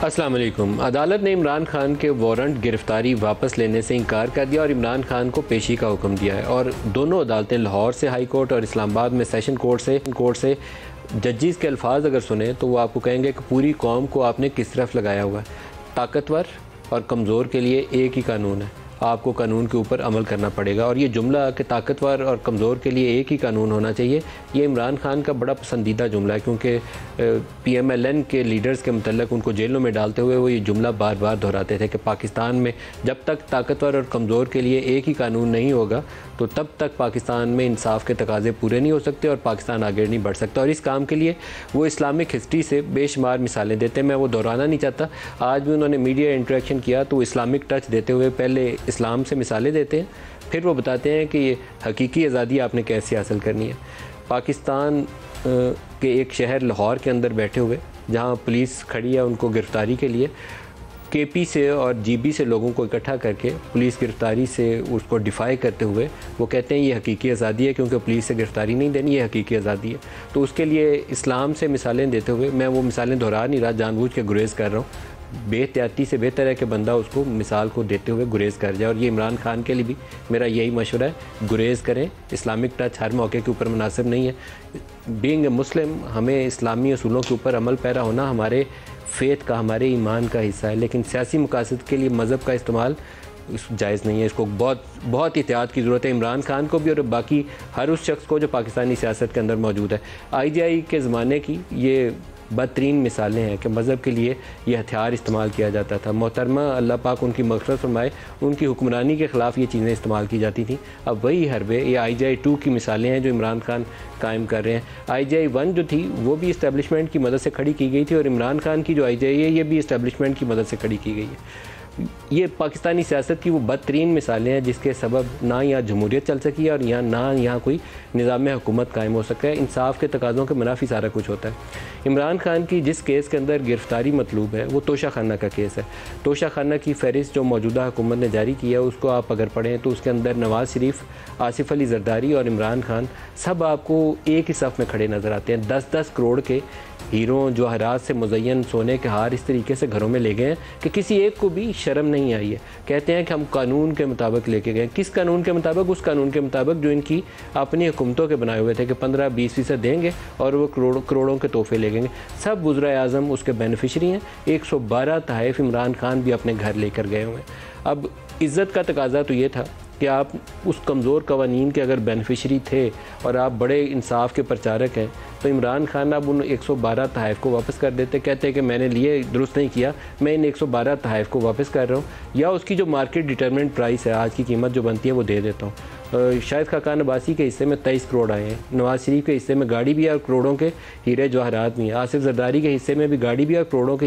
अस्सलाम वालेकुम। अदालत ने इमरान खान के वारंट गिरफ्तारी वापस लेने से इनकार कर दिया और इमरान खान को पेशी का हुक्म दिया है। और दोनों अदालतें, लाहौर से हाई कोर्ट और इस्लामाबाद में सेशन कोर्ट से जजेस के अल्फाज अगर सुने तो वो आपको कहेंगे कि पूरी कौम को आपने किस तरफ लगाया हुआ है। ताकतवर और कमज़ोर के लिए एक ही कानून है, आपको कानून के ऊपर अमल करना पड़ेगा। और ये जुमला कि ताकतवर और कमज़ोर के लिए एक ही कानून होना चाहिए, ये इमरान खान का बड़ा पसंदीदा जुमला है, क्योंकि PMLN के लीडर्स के मतलब उनको जेलों में डालते हुए वो ये जुमला बार बार दोहराते थे कि पाकिस्तान में जब तक ताकतवर और कमज़ोर के लिए एक ही कानून नहीं होगा तो तब तक पाकिस्तान में इंसाफ के तकाजे पूरे नहीं हो सकते और पाकिस्तान आगे नहीं बढ़ सकता। और इस काम के लिए वो इस्लामिक हिस्ट्री से बेशुमार मिसालें देते हैं। मैं वो दोहराना नहीं चाहता। आज भी उन्होंने मीडिया इंटरेक्शन किया तो वो इस्लामिक टच देते हुए पहले इस्लाम से मिसालें देते हैं, फिर वो बताते हैं कि ये हकीकी आज़ादी आपने कैसे हासिल करनी है। पाकिस्तान के एक शहर लाहौर के अंदर बैठे हुए, जहाँ पुलिस खड़ी है उनको गिरफ्तारी के लिए, KP से और GB से लोगों को इकट्ठा करके पुलिस गिरफ्तारी से उसको डिफ़ाई करते हुए वो कहते हैं ये हकीकी आज़ादी है, क्योंकि पुलिस से गिरफ्तारी नहीं देनी, ये हकीकी आज़ादी है। तो उसके लिए इस्लाम से मिसालें देते हुए, मैं वो मिसालें दोहरा नहीं रहा, जानबूझ के गुरेज़ कर रहा हूँ, बेहतियाती से बेहतर है कि बंदा उसको मिसाल को देते हुए गुरेज़ कर जाए। और ये इमरान खान के लिए भी मेरा यही मशवरा है, गुरेज़ करें। इस्लामिक टच हर मौके के ऊपर मुनासिब नहीं है। बीइंग ए मुस्लिम, हमें इस्लामी असूलों के ऊपर अमल पैरा होना हमारे फ़ेथ का, हमारे ईमान का हिस्सा है, लेकिन सियासी मकासद के लिए मज़हब का इस्तेमाल जायज़ नहीं है। इसको बहुत एहतियात की ज़रूरत है, इमरान खान को भी और बाकी हर उस शख्स को जो पाकिस्तानी सियासत के अंदर मौजूद है। IGI के ज़माने की ये बदतरीन मिसालें हैं कि मज़हब के लिए ये हथियार इस्तेमाल किया जाता था। मोहतरमा अल्लाह पाक उनकी मग़फ़िरत फरमाए, उनकी हुक्मरानी के ख़िलाफ़ ये चीज़ें इस्तेमाल की जाती थी। अब वही हरबे ये IGI 2 की मिसालें हैं जो इमरान खान कायम कर रहे हैं। IGI 1 जो थी वो भी इस्टेब्लिशमेंट की मदद से खड़ी की गई थी, और इमरान खान की जो IGI है ये भी इस्टेब्लिशमेंट की मदद से खड़ी की गई है। ये पाकिस्तानी सियासत की वो बदतरीन मिसालें हैं जिसके सबब ना यहाँ जमहूरियत चल सकी है और यहाँ कोई निज़ाम हुकूमत कायम हो सका है। इंसाफ के तकाज़ों के मुनाफी सारा कुछ होता है। इमरान खान की जिस केस के अंदर गिरफ्तारी मतलूब है वो तोशा खाना का केस है। तोशा खाना की फ़हरिस्त जो मौजूदा हुकूमत ने जारी की है उसको आप अगर पढ़ें तो उसके अंदर नवाज़ शरीफ, आसिफ अली जरदारी और इमरान खान सब आपको एक ही सफ़ में खड़े नज़र आते हैं। 10-10 करोड़ के हीरों जवाहरात से मुज़य्यन सोने के हार इस तरीके से घरों में ले गए हैं कि किसी एक को भी शर्म नहीं आई है। कहते हैं कि हम कानून के मुताबिक लेके गए। किस कानून के मुताबिक? उस कानून के मुताबिक जो इनकी अपनी हुकूमतों के बनाए हुए थे कि 15-20% देंगे और वो करोड़ों के तोहफे ले गएंगे। सब वज़ीर आज़म उसके बेनिफिशरी हैं। 112 तहफ़ इमरान खान भी अपने घर लेकर गए हुए हैं। अब इज़्ज़त का तकाज़ा तो ये था कि आप उस कमज़ोर कवानीन के अगर बेनिफिशरी थे और आप बड़े इंसाफ के प्रचारक हैं तो इमरान खान अब उन 112 तहफ़ को वापस कर देते, कहते हैं कि मैंने लिए दुरुस्त नहीं किया, मैं इन 112 तहफ़ को वापस कर रहा हूँ, या उसकी जो मार्केट डिटरमिनेंट प्राइस है, आज की कीमत जो बनती है वो दे देता हूँ। शायद खाकान अब्बासी के हिस्से में 23 करोड़ आए हैं, नवाज़ शरीफ के हिस्से में गाड़ी भी है और करोड़ों के हीरे जवाहरात भी हैं, आसिफ जरदारी के हिस्से में भी गाड़ी भी है और करोड़ों के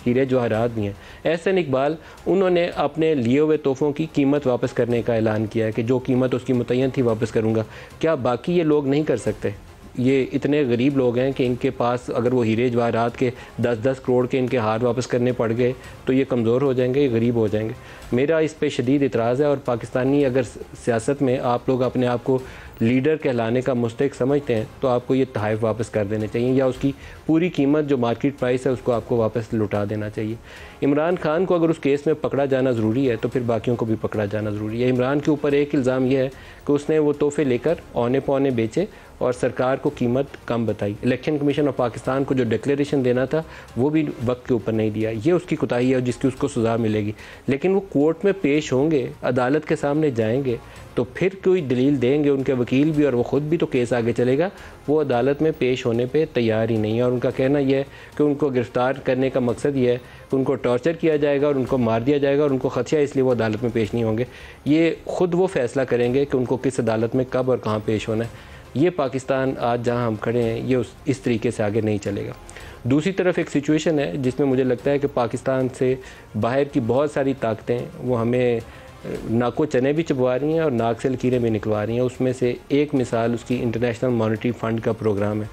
हीरे जवाहरात भी हैं। एहसन इकबाल, उन्होंने अपने लिए हुए तोहफ़ों की कीमत वापस करने का ऐलान किया है कि जो कीमत उसकी मुतय्यन थी वापस करूँगा। क्या बाकी ये लोग नहीं कर सकते? ये इतने गरीब लोग हैं कि इनके पास अगर वो हीरे जवाहरात के 10-10 करोड़ के इनके हार वापस करने पड़ गए तो ये कमज़ोर हो जाएंगे, ये गरीब हो जाएंगे। मेरा इस पे शदीद इतराज़ है। और पाकिस्तानी अगर सियासत में आप लोग अपने आप को लीडर कहलाने का मुस्तहिक समझते हैं तो आपको ये तहफ़ वापस कर देने चाहिए, या उसकी पूरी कीमत जो मार्केट प्राइस है उसको आपको वापस लुटा देना चाहिए। इमरान खान को अगर उस केस में पकड़ा जाना ज़रूरी है तो फिर बाकियों को भी पकड़ा जाना ज़रूरी है। इमरान के ऊपर एक इल्ज़ाम यह है कि उसने वो तोहफ़े लेकर औने पौने बेचे और सरकार को कीमत कम बताई। इलेक्शन कमीशन ऑफ पाकिस्तान को जो डिक्लेरेशन देना था वो भी वक्त के ऊपर नहीं दिया। ये उसकी कोताही है जिसकी उसको सज़ा मिलेगी। लेकिन वो कोर्ट में पेश होंगे, अदालत के सामने जाएंगे तो फिर कोई दलील देंगे उनके वकील भी और वो ख़ुद भी, तो केस आगे चलेगा। वो अदालत में पेश होने पे तैयार ही नहीं है और उनका कहना यह है कि उनको गिरफ़्तार करने का मकसद ये है कि उनको टॉर्चर किया जाएगा और उनको मार दिया जाएगा और उनको ख़दशा है, इसलिए वो अदालत में पेश नहीं होंगे। ये ख़ुद वो फ़ैसला करेंगे कि उनको किस अदालत में कब और कहाँ पेश होना है। ये पाकिस्तान आज जहाँ हम खड़े हैं ये इस तरीके से आगे नहीं चलेगा। दूसरी तरफ एक सिचुएशन है जिसमें मुझे लगता है कि पाकिस्तान से बाहर की बहुत सारी ताकतें वो हमें नाको चने भी चबवा रही हैं और नाक से लकीरें भी निकलवा रही हैं। उसमें से एक मिसाल उसकी इंटरनेशनल मॉनेटरी फ़ंड का प्रोग्राम है।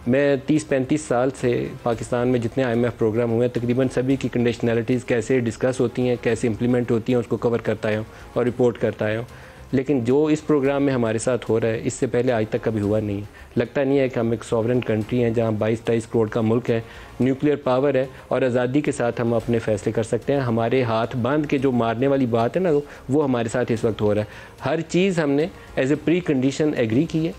मैं 30-35 साल से पाकिस्तान में जितने IMF प्रोग्राम हुए हैं तकरीबन सभी की कंडीशनैलिटीज़ कैसे डिस्कस होती हैं, कैसे इंप्लीमेंट होती हैं, उसको कवर करता आया हूँ और रिपोर्ट करता आया हूँ। लेकिन जो इस प्रोग्राम में हमारे साथ हो रहा है इससे पहले आज तक कभी हुआ नहीं है। लगता नहीं है कि हम एक सॉवरेन कंट्री हैं जहाँ 22-23 करोड़ का मुल्क है, न्यूक्लियर पावर है और आज़ादी के साथ हम अपने फैसले कर सकते हैं। हमारे हाथ बांध के जो मारने वाली बात है ना, वो हमारे साथ इस वक्त हो रहा है। हर चीज़ हमने as a precondition agree की है,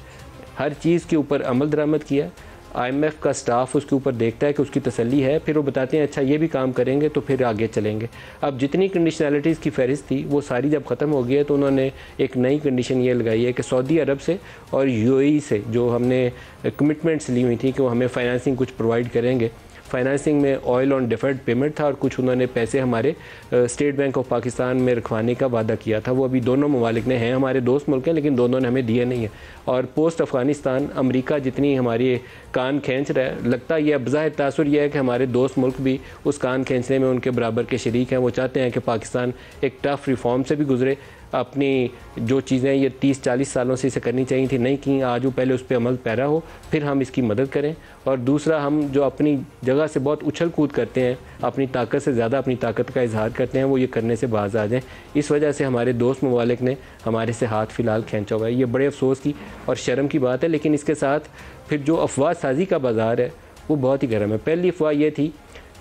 हर चीज़ के ऊपर अमल दरामद किया। IMF का स्टाफ उसके ऊपर देखता है कि उसकी तसल्ली है, फिर वो बताते हैं अच्छा ये भी काम करेंगे तो फिर आगे चलेंगे। अब जितनी कंडीशनैलिटीज़ की फहरिस्त थी वो सारी जब ख़त्म हो गई है तो उन्होंने एक नई कंडीशन ये लगाई है कि सऊदी अरब से और UAE से जो हमने कमिटमेंट्स ली हुई थी कि वो हमें फाइनेंसिंग कुछ प्रोवाइड करेंगे। फाइनेंसिंग में ऑयल ऑन डिफर्ड पेमेंट था और कुछ उन्होंने पैसे हमारे स्टेट बैंक ऑफ पाकिस्तान में रखवाने का वादा किया था। वो अभी दोनों ममालिक ने हैं, हमारे दोस्त मुल्क हैं, लेकिन दोनों ने हमें दिए नहीं है। और पोस्ट अफ़गानिस्तान अमेरिका जितनी हमारी कान खींच रहा है, लगता है अब ज़ाहिर तासुर यह है कि हमारे दोस्त मुल्क भी उस कान खींचने में उनके बराबर के शरीक हैं। वो चाहते हैं कि पाकिस्तान एक टफ रिफॉर्म से भी गुजरे, अपनी जो चीज़ें ये 30-40 सालों से इसे करनी चाहिए थी नहीं की, आज वो पहले उस पर अमल पैरा हो, फिर हम इसकी मदद करें। और दूसरा, हम जो अपनी जगह से बहुत उछल कूद करते हैं, अपनी ताकत से ज़्यादा अपनी ताकत का इजहार करते हैं, वो ये करने से बाज आ जाएँ। इस वजह से हमारे दोस्त ममालिक ने हमारे से हाथ फ़िलहाल खींचा हुआ है। ये बड़े अफसोस की और शर्म की बात है। लेकिन इसके साथ फिर जो अफवाह साजी का बाज़ार है वो बहुत ही गर्म है। पहली अफवाह ये थी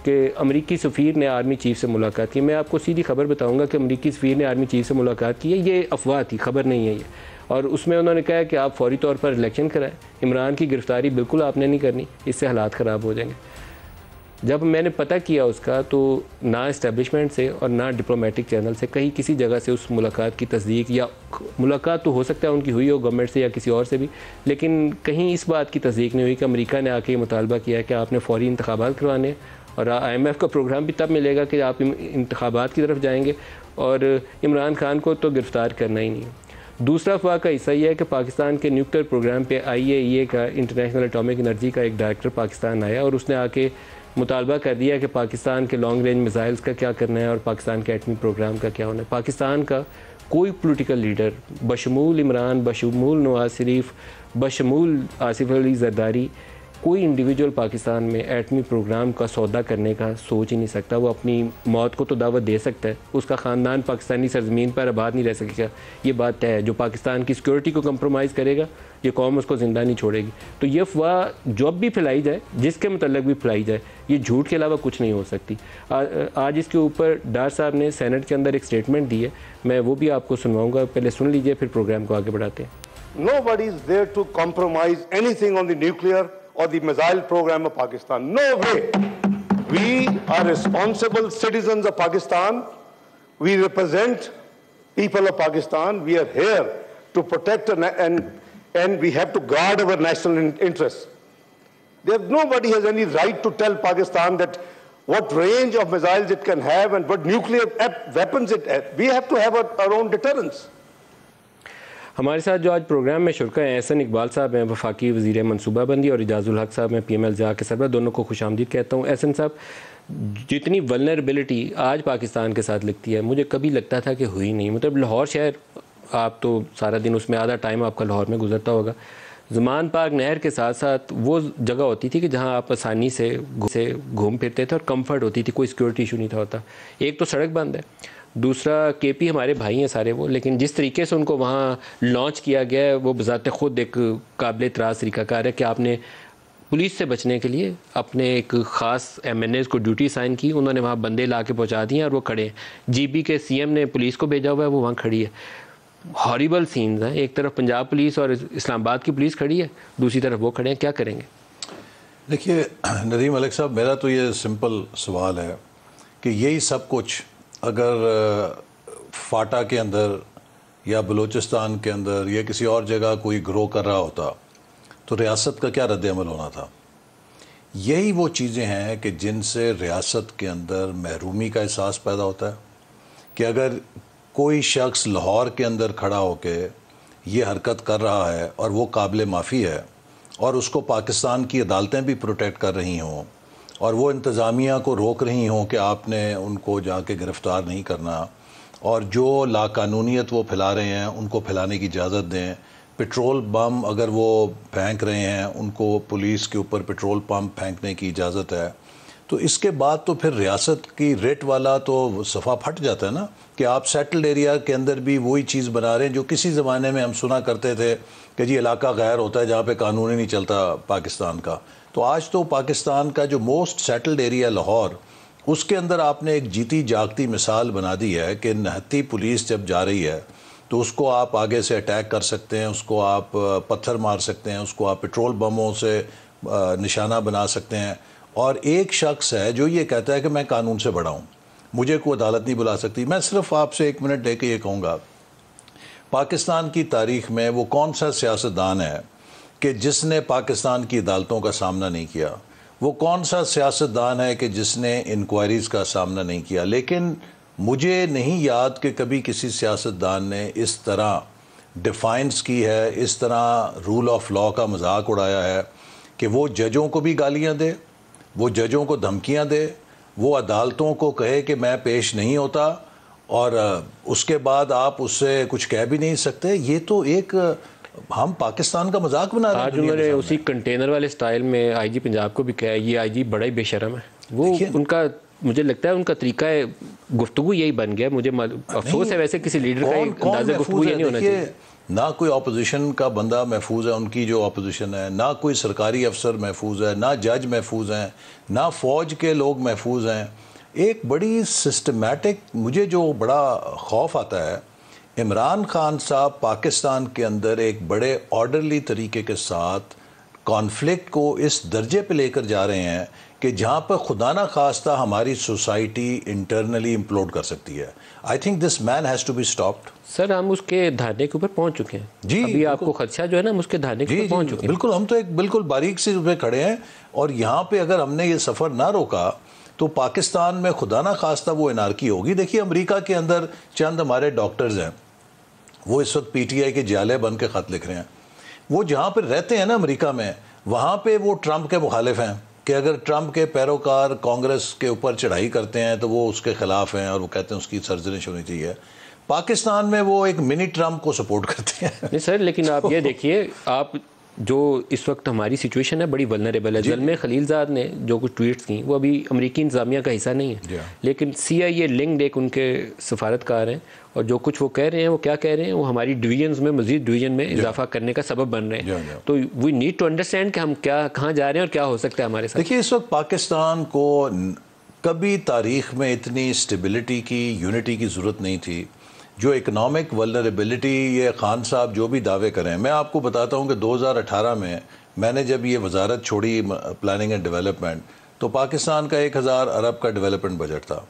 कि अमरीकी सफ़ीर ने आर्मी चीफ़ से मुलाकात की। मैं आपको सीधी खबर बताऊंगा कि अमरीकी सफ़ीर ने आर्मी चीफ़ से मुलाकात की है, ये अफवाह थी, खबर नहीं है ये। और उसमें उन्होंने कहा कि आप फौरी तौर पर इलेक्शन कराएं, इमरान की गिरफ़्तारी बिल्कुल आपने नहीं करनी, इससे हालात ख़राब हो जाएंगे। जब मैंने पता किया उसका तो ना इस्टेब्लिशमेंट से और ना डिप्लोमेटिक चैनल से कहीं किसी जगह से उस मुलाकात की तस्दीक, या मुलाकात तो हो सकता है उनकी हुई हो गवर्नमेंट से या किसी और से भी, लेकिन कहीं इस बात की तस्दीक नहीं हुई कि अमेरिका ने आके मुतालबा किया है कि आपने फौरी इंतखाबात करवाने और IMF का प्रोग्राम भी तब मिलेगा कि आप इंतखाबात की तरफ जाएंगे और इमरान खान को तो गिरफ़्तार करना ही नहीं है। दूसरा अफवाह का हिस्सा यह है कि पाकिस्तान के न्यूक्लियर प्रोग्राम पे IAEA का, इंटरनेशनल एटॉमिक एनर्जी का एक डायरेक्टर पाकिस्तान आया और उसने आके मुतालबा कर दिया कि पाकिस्तान के लॉन्ग रेंज मिसाइल्स का क्या करना है और पाकिस्तान के एटमी प्रोग्राम का क्या होना है। पाकिस्तान का कोई पॉलिटिकल लीडर बशमूल इमरान, बशमूल नवाज शरीफ, बशमूल आसिफ अली जरदारी, कोई इंडिविजुअल पाकिस्तान में एटमी प्रोग्राम का सौदा करने का सोच ही नहीं सकता। वो अपनी मौत को तो दावत दे सकता है, उसका ख़ानदान पाकिस्तानी सरजमीन पर आबाद नहीं रह सकेगा, ये बात तय है। जो पाकिस्तान की सिक्योरिटी को कंप्रोमाइज़ करेगा, ये कौम उसको ज़िंदा नहीं छोड़ेगी। तो ये अफवाह जब भी फैलाई जाए, जिसके मतलब भी फैलाई जाए, ये झूठ के अलावा कुछ नहीं हो सकती। आज इसके ऊपर डार साहब ने सेनेट के अंदर एक स्टेटमेंट दी है, मैं वो भी आपको सुनवाऊँगा, पहले सुन लीजिए फिर प्रोग्राम को आगे बढ़ाते हैं। Nobody is there to compromise anything on the nuclear or the missile program of Pakistan. No way. We are responsible citizens of Pakistan. We represent people of Pakistan. We are here to protect and we have to guard our national interests. Nobody has any right to tell Pakistan that what range of missiles it can have and what nuclear weapons it has. We have to have our own deterrence. हमारे साथ जो आज programme में शुरका हैं, एहसन इकबाल साहब हैं, वफाकी वज़ीर मनसूबाबंदी, और इजाज़ुल हक साहब हैं, PML ज़ा के सरबराह, दोनों को खुशामदीद कहता हूँ। एहसन साहब, जितनी वल्नरेबिलिटी आज पाकिस्तान के साथ लगती है, मुझे कभी लगता था कि हुई नहीं। मतलब लाहौर शहर, आप तो सारा दिन उसमें आधा टाइम आपका लाहौर में गुजरता होगा। ज़मान पाक नहर के साथ साथ वो जगह होती थी कि जहाँ आप आसानी से घूम फिरते थे और कंफर्ट होती थी, कोई सिक्योरिटी इशू नहीं था होता। एक तो सड़क बंद है, दूसरा KP हमारे भाई हैं सारे वो, लेकिन जिस तरीके से उनको वहाँ लॉन्च किया गया है वो बज़ाते ख़ुद एक काबिल इतराज़ तरीक़ाकार है कि आपने पुलिस से बचने के लिए अपने एक ख़ास MNAs को ड्यूटी साइन की, उन्होंने वहाँ बंदे ला के पहुँचा दिए और वो खड़े हैं। GB के CM ने पुलिस को भेजा हुआ है, वो वहाँ खड़ी है। हॉरिबल सीन्स हैं, एक तरफ पंजाब पुलिस और इस्लामाबाद की पुलिस खड़ी है, दूसरी तरफ वो खड़े हैं, क्या करेंगे? देखिए नदीम मलिक साहब, मेरा तो ये सिंपल सवाल है कि यही सब कुछ अगर फाटा के अंदर या बलूचिस्तान के अंदर या किसी और जगह कोई ग्रो कर रहा होता तो रियासत का क्या रद्द-ए-अमल होना था। यही वो चीज़ें हैं कि जिनसे रियासत के अंदर महरूमी का एहसास पैदा होता है कि अगर कोई शख्स लाहौर के अंदर खड़ा होके ये हरकत कर रहा है और वो काबिल माफ़ी है और उसको पाकिस्तान की अदालतें भी प्रोटेक्ट कर रही हों और वो इंतज़ामिया को रोक रही हों कि आपने उनको जाके गिरफ़्तार नहीं करना, और जो लाकानूनियत वो फैला रहे हैं उनको फैलाने की इजाज़त दें, पेट्रोल बम अगर वो फेंक रहे हैं उनको पुलिस के ऊपर पेट्रोल पम्प फेंकने की इजाज़त है, तो इसके बाद तो फिर रियासत की रेट वाला तो सफ़ा फट जाता है ना, कि आप सेटल्ड एरिया के अंदर भी वही चीज़ बना रहे हैं जो किसी ज़माने में हम सुना करते थे कि जी इलाका गैर होता है जहाँ पे कानून ही नहीं चलता पाकिस्तान का। तो आज तो पाकिस्तान का जो मोस्ट सेटल्ड एरिया लाहौर, उसके अंदर आपने एक जीती जागती मिसाल बना दी है कि निहत्ती पुलिस जब जा रही है तो उसको आप आगे से अटैक कर सकते हैं, उसको आप पत्थर मार सकते हैं, उसको आप पेट्रोल बमों से निशाना बना सकते हैं। और एक शख्स है जो ये कहता है कि मैं कानून से बड़ा हूँ, मुझे कोई अदालत नहीं बुला सकती। मैं सिर्फ आपसे 1 मिनट लेके ये कहूँगा, पाकिस्तान की तारीख में वो कौन सा सियासतदान है कि जिसने पाकिस्तान की अदालतों का सामना नहीं किया? वो कौन सा सियासतदान है कि जिसने इंक्वायरीज़ का सामना नहीं किया? लेकिन मुझे नहीं याद कि कभी किसी सियासतदान ने इस तरह डिफाइंस की है, इस तरह रूल ऑफ लॉ का मजाक उड़ाया है कि वो जजों को भी गालियां दे, वो जजों को धमकियां दे, वो अदालतों को कहे कि मैं पेश नहीं होता, और उसके बाद आप उससे कुछ कह भी नहीं सकते। ये तो एक हम पाकिस्तान का मजाक बना रहे हैं। आज उन्होंने उसी कंटेनर वाले स्टाइल में आईजी पंजाब को भी कहा, ये आईजी बड़ा ही बेशर्म है। वो उनका, मुझे लगता है उनका तरीका है गुफ्तगू यही बन गया। मुझे अफसोस है वैसे किसी लीडर का अंदाजा गुफ्तगू ये नहीं होना चाहिए। ना कोई ऑपोजिशन का बंदा महफूज है, उनकी जो ऑपोजिशन है, ना कोई सरकारी अफसर महफूज है, ना जज महफूज हैं, ना फौज के लोग महफूज हैं। एक बड़ी सिस्टमैटिक, मुझे जो बड़ा खौफ आता है, इमरान खान साहब पाकिस्तान के अंदर एक बड़े ऑर्डरली तरीके के साथ कॉन्फ्लिक्ट को इस दर्जे पे लेकर जा रहे हैं कि जहाँ पर खुदा ना खास्ता हमारी सोसाइटी इंटरनली इम्प्लोड कर सकती है। I think this man has to be stopped. Sir हम उसके धारने के ऊपर पहुंच चुके हैं जी। अभी आपको खदशा जो है ना, हम उसके धारने के ऊपर पहुंच चुके हैं। बिल्कुल, हम तो एक बिल्कुल बारीक से उसमें खड़े हैं, और यहाँ पे अगर हमने ये सफ़र ना रोका तो पाकिस्तान में खुदा ना खास्ता वो एनार्की होगी। देखिए अमेरिका के अंदर चंद हमारे डॉक्टर्स हैं, वो इस वक्त पीटीआई के जाले बन के ख़त लिख रहे हैं। वो जहाँ पर रहते हैं ना अमेरिका में, वहाँ पे वो ट्रंप के मुखालिफ हैं कि अगर ट्रंप के पैरोकार कांग्रेस के ऊपर चढ़ाई करते हैं तो वो उसके ख़िलाफ़ हैं, और वो कहते हैं उसकी सरजनिश होनी चाहिए। पाकिस्तान में वो एक मिनी ट्रंप को सपोर्ट करते हैं। नहीं सर, लेकिन आप ये देखिए, आप जो इस वक्त हमारी सिचुएशन है बड़ी वल्नरेबल है। ज़ल्मे खलीलजाद ने जो कुछ ट्वीट्स की, वो अभी अमेरिकी इंतजामिया का हिस्सा नहीं है, लेकिन CIA लिंक्ड एक उनके सफारतकार हैं, और जो कुछ वो कह रहे हैं, वो क्या कह रहे हैं, वो हमारी डिवीजन्स में, मजीद डिवीजन में इजाफा करने का सबब बन रहे हैं। तो वी नीड टू अंडरस्टैंड कि हम क्या, कहाँ जा रहे हैं और क्या हो सकता है हमारे साथ। देखिए इस वक्त पाकिस्तान को कभी तारीख में इतनी स्टेबिलिटी की, यूनिटी की ज़रूरत नहीं थी। जो इकनॉमिक वल्नरेबिलिटी, ये खान साहब जो भी दावे करें, मैं आपको बताता हूँ कि 2018 में मैंने जब ये वजारत छोड़ी प्लानिंग एंड डेवलपमेंट, तो पाकिस्तान का 1000 अरब का डेवलपमेंट बजट था।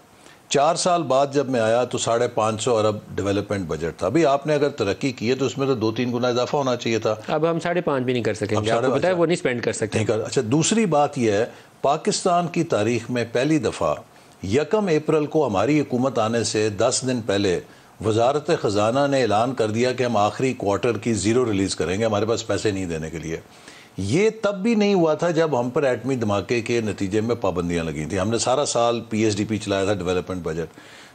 4 साल बाद जब मैं आया तो 550 अरब डेवलपमेंट बजट था। अभी आपने अगर तरक्की की है तो उसमें तो 2-3 गुना इजाफा होना चाहिए था। अब हम 5.5 भी नहीं कर सकेंगे, आपको पता है, वो नहीं स्पेंड कर सकते। अच्छा, दूसरी बात यह है, पाकिस्तान की तारीख में पहली दफ़ा 1 अप्रैल को हमारी हुकूमत आने से 10 दिन पहले वजारत ख़जाना ने ऐलान कर दिया कि हम आखिरी क्वार्टर की ज़ीरो रिलीज़ करेंगे, हमारे पास पैसे नहीं देने के लिए। ये तब भी नहीं हुआ था जब हम पर एटमी धमाके के नतीजे में पाबंदियां लगी थी। हमने सारा साल PSDP चलाया था, डेवलपमेंट बजट।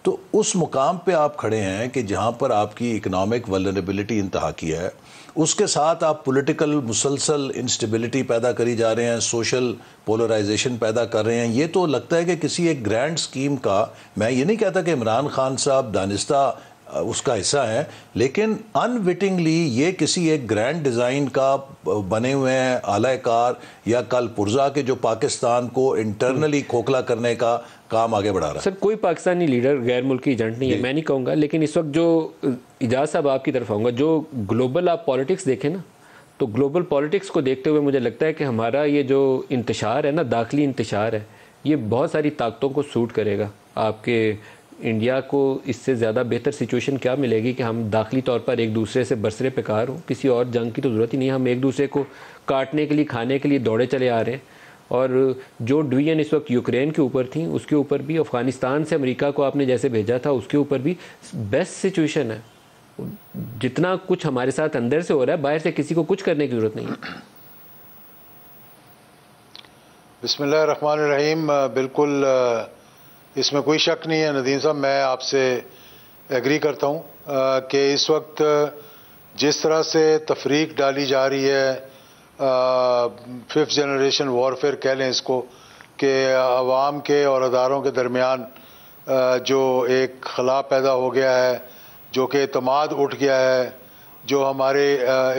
तो उस मुकाम पे आप खड़े हैं कि जहाँ पर आपकी इकनॉमिक वल्नरेबिलिटी इंतहा की है, उसके साथ आप पॉलिटिकल मुसलसल इंस्टेबिलिटी पैदा करी जा रहे हैं, सोशल पोलराइजेशन पैदा कर रहे हैं। ये तो लगता है कि किसी एक ग्रैंड स्कीम का, मैं ये नहीं कहता कि इमरान खान साहब दानिस्ता उसका हिस्सा है, लेकिन अनविटिंगली ये किसी एक ग्रैंड डिज़ाइन का बने हुए हैं आलाकार, या कल पुर्जा के जो पाकिस्तान को इंटरनली खोखला करने का काम आगे बढ़ा रहा है। सर कोई पाकिस्तानी लीडर गैर मुल्की एजेंट नहीं है, मैं नहीं कहूँगा, लेकिन इस वक्त जो इजाज़ साहब आपकी तरफ आऊँगा, जो ग्लोबल आप पॉलिटिक्स देखें ना, तो ग्लोबल पॉलिटिक्स को देखते हुए मुझे लगता है कि हमारा ये जो इंतशार है ना, दाखिली इंतशार है, ये बहुत सारी ताकतों को सूट करेगा। आपके इंडिया को इससे ज़्यादा बेहतर सिचुएशन क्या मिलेगी कि हम दाखिली तौर पर एक दूसरे से बरसरे पेकार हों। किसी और जंग की तो ज़रूरत ही नहीं, हम एक दूसरे को काटने के लिए, खाने के लिए दौड़े चले आ रहे हैं। और जो डिवीजन इस वक्त यूक्रेन के ऊपर थी, उसके ऊपर भी, अफ़गानिस्तान से अमेरिका को आपने जैसे भेजा था, उसके ऊपर भी बेस्ट सिचुएशन है। जितना कुछ हमारे साथ अंदर से हो रहा है, बाहर से किसी को कुछ करने की ज़रूरत नहीं है। बिस्मिल्लाहिर्रहमानिर्रहीम। बिल्कुल इसमें कोई शक नहीं है नदीम साहब, मैं आपसे एग्री करता हूँ कि इस वक्त जिस तरह से तफरीक डाली जा रही है, 5th जनरेशन वॉरफेयर कह लें इसको, कि अवाम के और अदारों के दरमियान जो एक खला पैदा हो गया है, जो कि एतमाद उठ गया है, जो हमारे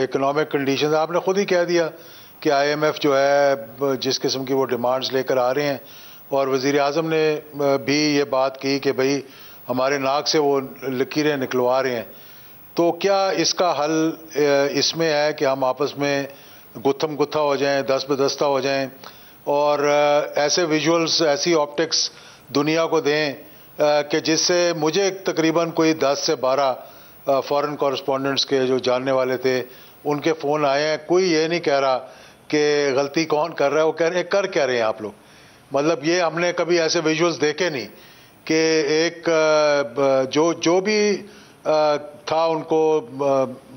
इकोनॉमिक कंडीशन, आपने खुद ही कह दिया कि IMF जो है जिस किस्म की वो डिमांड्स लेकर आ रहे हैं, और वज़ीर आज़म ने भी ये बात की कि भाई हमारे नाक से वो लकीरें निकलवा रहे हैं। तो क्या इसका हल इसमें है कि हम आपस में गुत्थम गुत्था हो जाएं, दस्त बदस्ता हो जाएं और ऐसे विजुअल्स, ऐसी ऑप्टिक्स दुनिया को दें कि जिससे मुझे तकरीबन कोई 10 से 12 फॉरेन कॉरेस्पॉन्डेंट्स के जो जानने वाले थे उनके फ़ोन आए हैं। कोई ये नहीं कह रहा कि गलती कौन कर रहा है, वो कह रहे हैं कर क्या रहे हैं आप लोग। मतलब ये हमने कभी ऐसे विजुअल्स देखे नहीं कि एक जो भी था उनको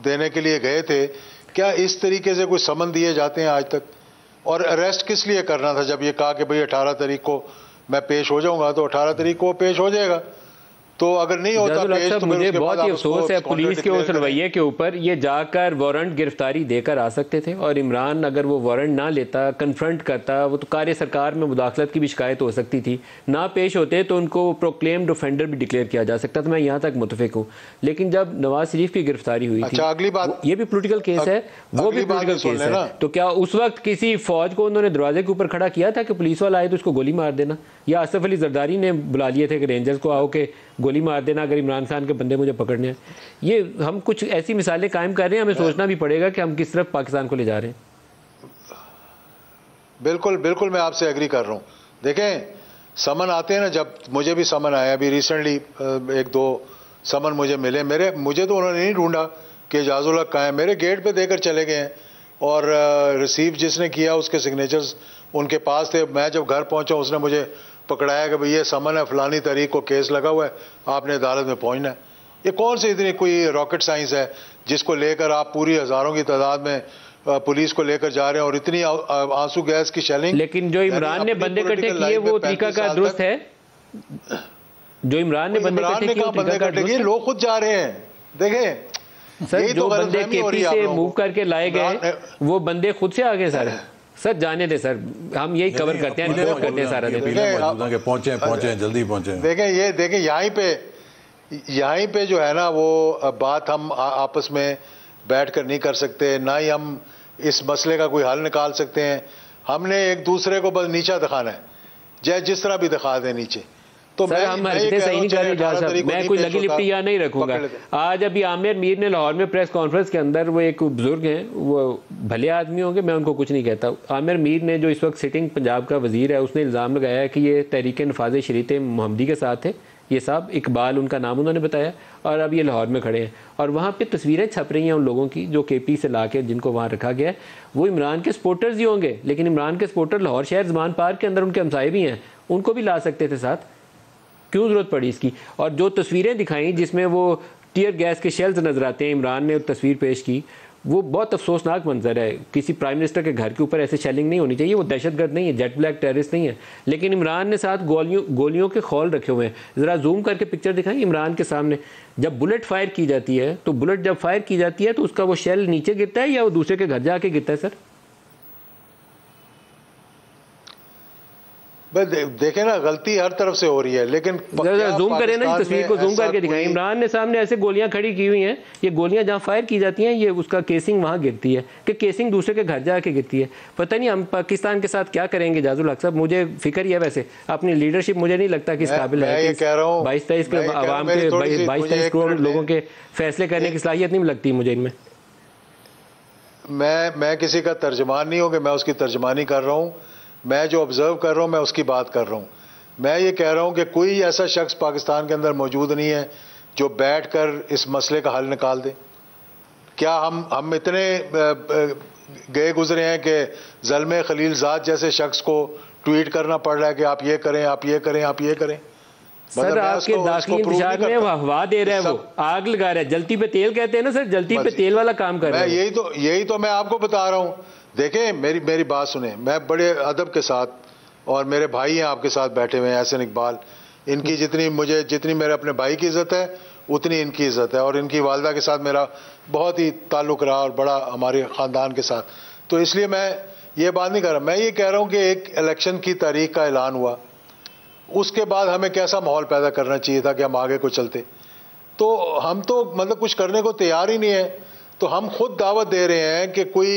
देने के लिए गए थे, क्या इस तरीके से कोई समन दिए जाते हैं आज तक? और अरेस्ट किस लिए करना था? जब ये कहा कि भाई 18 तारीख को मैं पेश हो जाऊंगा, तो 18 तारीख को पेश हो जाएगा। तो अगर नहीं होता पेश, तो मुझे बहुत ही अफसोस है पुलिस के उस रवैये के ऊपर। ये जाकर वारंट गिरफ्तारी देकर आ सकते थे, और इमरान अगर वो वारंट ना लेता, कन्फ्रंट करता, वो तो कार्य सरकार में मुदाखलत की भी शिकायत हो सकती थी। ना पेश होते तो उनको प्रोक्लेम्ड ऑफेंडर भी डिक्लेयर किया जा सकता था। मैं यहाँ तक मुतफिक हूँ। लेकिन जब नवाज शरीफ की गिरफ्तारी हुई थी, अगली बात, ये भी पोलिटिकल केस है, वो भी पोलिटिकल केस है, तो क्या उस वक्त किसी फौज को उन्होंने दरवाजे के ऊपर खड़ा किया था कि पुलिस वाला आए तो उसको गोली मार देना? या आसिफ अली जरदारी ने बुला लिए थे कि रेंजर्स को आओ के गोली मार देना अगर इमरान खान के बंदे मुझे पकड़ने हैं? ये हम कुछ ऐसी मिसालें कायम कर रहे हैं, हमें सोचना भी पड़ेगा कि हम किस तरफ पाकिस्तान को ले जा रहे हैं। बिल्कुल बिल्कुल, मैं आपसे एग्री कर रहा हूँ। देखें, समन आते हैं ना, जब मुझे भी समन आया अभी रिसेंटली, 1-2 समन मुझे मिले। मुझे तो उन्होंने नहीं ढूंढा कि एजाजुल हक कहाँ है, मेरे गेट पे देकर चले गए हैं, और रिसीव जिसने किया उसके सिग्नेचर्स उनके पास थे। मैं जब घर पहुंचा उसने मुझे पकड़ाया कि भाई ये समन है, फलानी तारीख को केस लगा हुआ है, आपने अदालत में पहुंचना है। ये कौन सी इतनी कोई रॉकेट साइंस है जिसको लेकर आप पूरी हज़ारों की तादाद में पुलिस को लेकर जा रहे हैं, और इतनी आंसू गैस की शेलिंग? लेकिन जो इमरान ने बंदे इकट्ठे किए वो तरीका का दुरुस्त है? जो इमरान ने बंदे इकट्ठे किए, लोग खुद जा रहे हैं। देखें सर, जो बंदे केपी से मूव करके लाए गए वो बंदे खुद से आ गए सारे। सर जाने दे सर, हम यही कवर करते हैं, रिपोर्ट करते हैं सारा दिन। पहुंचे जल्दी पहुंचे। देखें यहीं पे जो है ना, वो बात हम आपस में बैठकर नहीं कर सकते, ना ही हम इस मसले का कोई हल निकाल सकते हैं। हमने एक दूसरे को बस नीचा दिखाना है, चाहे जिस तरह भी दिखा दें नीचे। तो सर हम हरकतें सही नहीं कर रहे जा सकते, मैं कोई लगी लिपटी यहाँ नहीं रखूंगा। आज अभी आमिर मीर ने लाहौर में प्रेस कॉन्फ्रेंस के अंदर, वो एक बुजुर्ग हैं, वो भले आदमी होंगे, मैं उनको कुछ नहीं कहता, आमिर मीर ने जो इस वक्त सिटिंग पंजाब का वजीर है, उसने इल्ज़ाम लगाया है कि ये तहरीक नफाज शरीत मोहम्मदी के साथ है। ये साहब इकबाल उनका नाम उन्होंने बताया, और अब ये लाहौर में खड़े हैं और वहाँ पे तस्वीरें छप रही हैं उन लोगों की जो केपी से ला के जिनको वहाँ रखा गया है। वो इमरान के सपोर्टर्स ही होंगे, लेकिन इमरान के सपोर्टर लाहौर शहर ज़मान पार्क के अंदर उनके हमसाए भी हैं, उनको भी ला सकते थे साथ। क्यों ज़रूरत पड़ी इसकी? और जो तस्वीरें दिखाई जिसमें वो टीयर गैस के शेल्स नज़र आते हैं, इमरान ने तस्वीर पेश की, वो बहुत अफसोसनाक मंजर है। किसी प्राइम मिनिस्टर के घर के ऊपर ऐसे शेलिंग नहीं होनी चाहिए। वो दहशतगर्द नहीं है, जेट ब्लैक टेररिस्ट नहीं है, लेकिन इमरान ने साथ गोलियों के खौल रखे हुए हैं। ज़रा जूम करके पिक्चर दिखाएं इमरान के सामने। जब बुलेट फायर की जाती है, तो बुलेट जब फायर की जाती है तो उसका वो शेल नीचे गिरता है या वो दूसरे के घर जाके गिरता है? सर देखें ना, गलती हर तरफ से हो रही है, लेकिन जूम करें ना, तस्वीर को जूम करके दिखाएं। इमरान ने सामने ऐसे गोलियां खड़ी की हुई हैं, ये गोलियां जहां फायर की जाती हैं, ये उसका केसिंग वहां गिरती है कि केसिंग दूसरे के घर जाके गिरती है। पता नहीं हम पाकिस्तान के साथ क्या करेंगे एजाजुल हक साहब, मुझे फिक्र ही है। वैसे अपनी लीडरशिप मुझे नहीं लगता कि इस काबिल है। 22-23 के आवाम के 22-23 करोड़ लोगों के फैसले करने की सलाहियत नहीं लगती मुझे इनमें। मैं किसी का तर्जमान नहीं हूं कि मैं उसकी तर्जमानी कर रहा हूं। मैं जो ऑब्जर्व कर रहा हूं, मैं उसकी बात कर रहा हूं। मैं ये कह रहा हूं कि कोई ऐसा शख्स पाकिस्तान के अंदर मौजूद नहीं है जो बैठकर इस मसले का हल निकाल दे। क्या हम इतने गए गुजरे हैं कि ज़ल्मे खलीलजाद जैसे शख्स को ट्वीट करना पड़ रहा है कि आप ये करें, आप ये करें, आप ये करें। सर आपके दाखिली इंतजार में हवा दे रहा है, वो आग लगा रहा है। जलती पे तेल कहते हैं ना सर, जलती पे तेल वाला काम कर रहा है। यही तो मैं आपको बता रहा हूं। देखें, मेरी बात सुने। मैं बड़े अदब के साथ, और मेरे भाई हैं आपके साथ बैठे हुए हैं, एहसन इकबाल, इनकी जितनी मेरे अपने भाई की इज्जत है उतनी इनकी इज्जत है, और इनकी वालदा के साथ मेरा बहुत ही ताल्लुक रहा और बड़ा हमारे ख़ानदान के साथ। तो इसलिए मैं ये बात नहीं कर रहा, मैं ये कह रहा हूं कि एक इलेक्शन की तारीख का ऐलान हुआ, उसके बाद हमें कैसा माहौल पैदा करना चाहिए था कि हम आगे को चलते। तो हम तो मतलब कुछ करने को तैयार ही नहीं है, तो हम खुद दावत दे रहे हैं कि कोई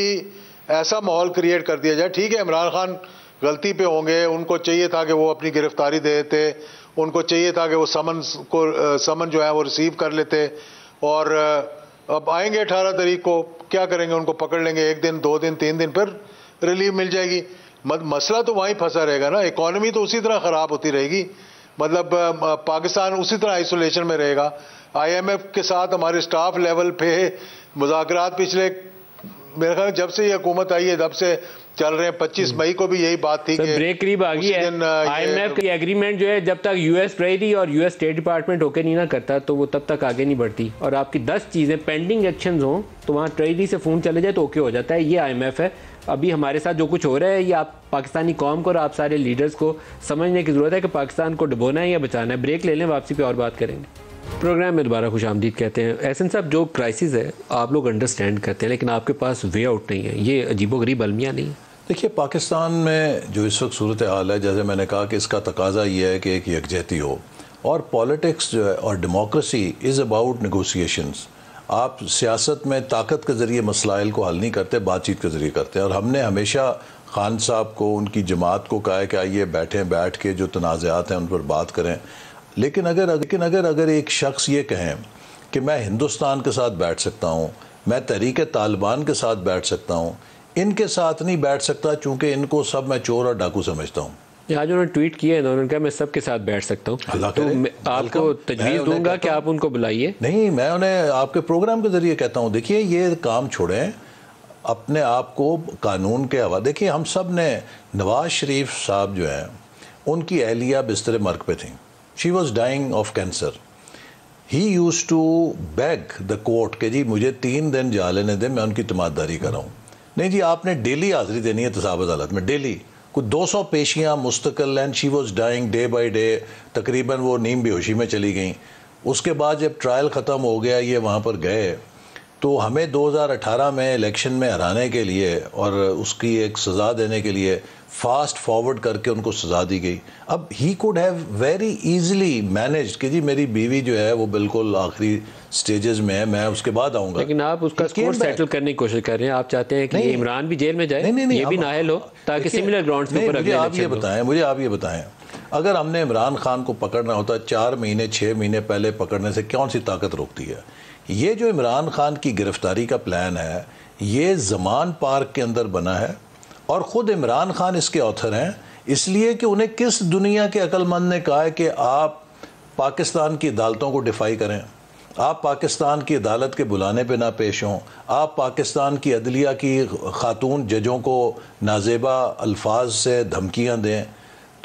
ऐसा माहौल क्रिएट कर दिया जाए। ठीक है, इमरान खान गलती पे होंगे, उनको चाहिए था कि वो अपनी गिरफ्तारी दे देते, उनको चाहिए था कि वो समन जो है वो रिसीव कर लेते, और अब आएंगे 18 तारीख को, क्या करेंगे, उनको पकड़ लेंगे 1 दिन 2 दिन 3 दिन, फिर रिलीफ मिल जाएगी। मसला तो वहीं फंसा रहेगा ना, इकॉनमी तो उसी तरह ख़राब होती रहेगी, मतलब पाकिस्तान उसी तरह आइसोलेशन में रहेगा। IMF के साथ हमारे स्टाफ लेवल पे मुज़ाकरात पिछले मेरे ख्याल जब से ये हुकूमत आई है तब से चल रहे हैं। 25 मई को भी यही बात थी कि ब्रेक करीब आ गई है। IMF की एग्रीमेंट जो है जब तक US ट्रेजरी और US स्टेट डिपार्टमेंट होके नहीं ना करता तो वो तब तक आगे नहीं बढ़ती, और आपकी 10 चीज़ें पेंडिंग एक्शंस हों तो वहाँ ट्रेजरी से फ़ोन चले जाए तो ओके हो जाता है। ये IMF है। अभी हमारे साथ जो कुछ हो रहा है ये आप पाकिस्तानी कौम को और आप सारे लीडर्स को समझने की ज़रूरत है कि पाकिस्तान को डुबोना है या बचाना है। ब्रेक ले लें, वापसी पे और बात करेंगे। प्रोग्राम में दोबारा खुश आमदीद कहते हैं। एहसन साहब, जो क्राइसिस है आप लोग अंडरस्टैंड करते हैं लेकिन आपके पास वे आउट नहीं है, ये अजीबोगरीब अलमिया नहीं है? देखिए, पाकिस्तान में जो इस वक्त सूरत हाल है, जैसे मैंने कहा कि इसका तकाजा ये है कि एक यकजहती हो, और पॉलिटिक्स जो है और डेमोक्रेसी इज़ अबाउट नेगोशिएशंस। आप सियासत में ताकत के ज़रिए मसलाइल को हल नहीं करते, बातचीत के ज़रिए करते हैं। और हमने हमेशा खान साहब को, उनकी जमात को कहा है कि आइए बैठ के जो तनाज़ात हैं उन पर बात करें। लेकिन अगर एक शख्स ये कहें कि मैं हिंदुस्तान के साथ बैठ सकता हूँ, मैं तहरीक तालिबान के साथ बैठ सकता हूँ, इनके साथ नहीं बैठ सकता चूँकि इनको सब मैं चोर और डाकू समझता हूँ। आज उन्होंने ट्वीट किया है, उन्होंने कहा मैं सबके साथ बैठ सकता हूँ, तो मैं आपको तजवीज़ दूंगा कि आप उनको बुलाइए। नहीं, मैं उन्हें आपके प्रोग्राम के ज़रिए कहता हूँ, देखिए ये काम छोड़ें, अपने आप को कानून के हवाले। देखिए, हम सब ने, नवाज शरीफ साहब जो हैं उनकी अहलिया बिस्तर मर्ग पे थी, she was dying of cancer. He used to beg the court के जी मुझे 3 दिन जा लेने दें, मैं उनकी तमाददारी कर रहा हूँ। नहीं जी, आपने डेली हाजिरी देनी है तसाब अदालत में, डेली कुछ 200 पेशियाँ मुस्तकिल, and she was dying day by day, तकरीबन वो नीम बेहोशी में चली गई। उसके बाद जब ट्रायल ख़त्म हो गया, ये वहाँ पर गए, तो हमें 2018 में इलेक्शन में हराने के लिए और उसकी एक सज़ा देने के लिए फास्ट फॉरवर्ड करके उनको सज़ा दी गई। अब he could have very easily managed कि जी मेरी बीवी जो है वो बिल्कुल आखिरी स्टेजेस में है, मैं उसके बाद आऊँगा। लेकिन आप उसका स्कोर सेटल करने की कोशिश कर रहे हैं। आप चाहते हैं कि ये इमरान भी जेल में जाए, ये भी नाअहल हो, ताकि सिमिलर ग्राउंड्स के ऊपर मुझे आप ये बताएं, अगर हमने इमरान खान को पकड़ना होता 4 महीने 6 महीने पहले पकड़ने से कौन सी ताकत रोकती है? ये जो इमरान खान की गिरफ्तारी का प्लान है, ये ज़मान पार्क के अंदर बना है और ख़ुद इमरान खान इसके ऑथर हैं, इसलिए कि उन्हें किस दुनिया के अक्लमंद ने कहा है कि आप पाकिस्तान की अदालतों को डिफाई करें, आप पाकिस्तान की अदालत के बुलाने पे ना पेश हों, आप पाकिस्तान की अदलिया की खातून जजों को नाजेबा अल्फाज से धमकियां दें।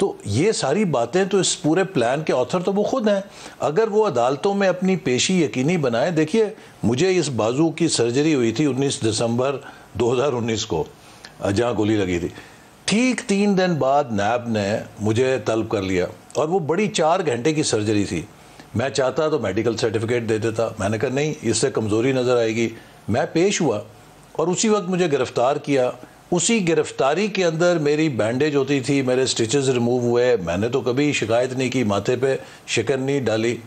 तो ये सारी बातें तो इस पूरे प्लान के ऑथर तो वो खुद हैं। अगर वो अदालतों में अपनी पेशी यकीनी बनाएं, देखिए मुझे इस बाजू की सर्जरी हुई थी 19 दिसंबर 2019 को, जहाँ गोली लगी थी, ठीक 3 दिन बाद नैब ने मुझे तलब कर लिया और वो बड़ी 4 घंटे की सर्जरी थी। मैं चाहता तो मेडिकल सर्टिफिकेट दे देता, मैंने कहा नहीं, इससे कमज़ोरी नज़र आएगी। मैं पेश हुआ और उसी वक्त मुझे गिरफ़्तार किया। उसी गिरफ्तारी के अंदर मेरी बैंडेज होती थी, मेरे स्टिचेस रिमूव हुए, मैंने तो कभी शिकायत नहीं की, माथे पे शिकन नहीं डाली।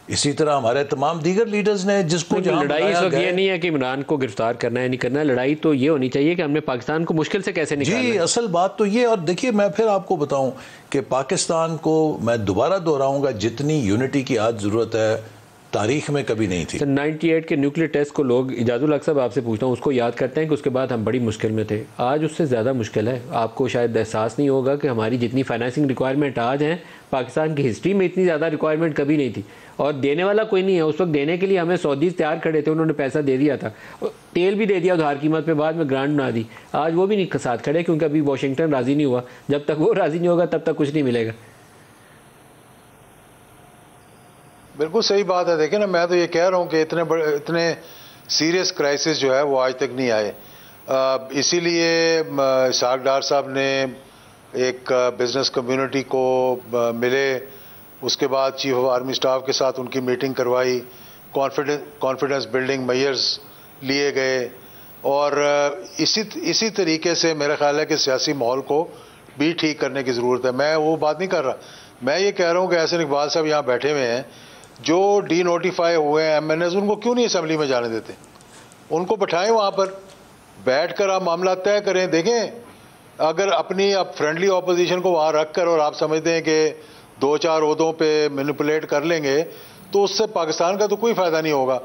इसी तरह हमारे तमाम दीगर लीडर्स ने, जिसको लड़ाई इस वक्त ये नहीं है कि इमरान को गिरफ्तार करना है नहीं करना है, लड़ाई तो ये होनी चाहिए कि हमने पाकिस्तान को मुश्किल से कैसे निकालना है। जी, असल बात तो ये। और देखिए, मैं फिर आपको बताऊं कि पाकिस्तान को, मैं दोबारा दोहराऊंगा, जितनी यूनिटी की आज ज़रूरत है तारीख में कभी नहीं थी। 98 के न्यूक्लियर टेस्ट को लोग, इजाजुल हक साहब आपसे पूछता हूँ, उसको याद करते हैं कि उसके बाद हम बड़ी मुश्किल में थे। आज उससे ज़्यादा मुश्किल है। आपको शायद एहसास नहीं होगा कि हमारी जितनी फाइनेंसिंग रिक्वायरमेंट आज हैं, पाकिस्तान की हिस्ट्री में इतनी ज़्यादा रिक्वायरमेंट कभी नहीं थी, और देने वाला कोई नहीं है। उस वक्त देने के लिए हमें सऊदीज़ तैयार खड़े थे, उन्होंने पैसा दे दिया था, तेल भी दे दिया उधार कीमत पे, बाद में ग्रांट बना दी। आज वो भी नहीं साथ खड़े क्योंकि अभी वाशिंगटन राज़ी नहीं हुआ। जब तक वो राज़ी नहीं होगा तब तक कुछ नहीं मिलेगा। बिल्कुल सही बात है। देखिए ना, मैं तो ये कह रहा हूँ कि इतने सीरियस क्राइसिस जो है वो आज तक नहीं आए। इसीलिए इसहाक डार साहब ने एक बिजनेस कम्युनिटी को मिले, उसके बाद चीफ ऑफ आर्मी स्टाफ के साथ उनकी मीटिंग करवाई, कॉन्फिडेंस बिल्डिंग मेजर्स लिए गए, और इसी तरीके से मेरा ख्याल है कि सियासी माहौल को भी ठीक करने की ज़रूरत है। मैं वो बात नहीं कर रहा, मैं ये कह रहा हूँ कि एहसन इकबाल साहब यहाँ बैठे हुए हैं, जो डी नोटिफाई हुए हैं MNAs, उनको क्यों नहीं असेंबली में जाने देते? उनको बिठाएं वहाँ पर, बैठ कर आप मामला तय करें। देखें, अगर अपनी आप फ्रेंडली ऑपोजिशन को वहाँ रख कर और आप समझते हैं कि 2-4 ओहदों पे मैनिपुलेट कर लेंगे, तो उससे पाकिस्तान का तो कोई फ़ायदा नहीं होगा।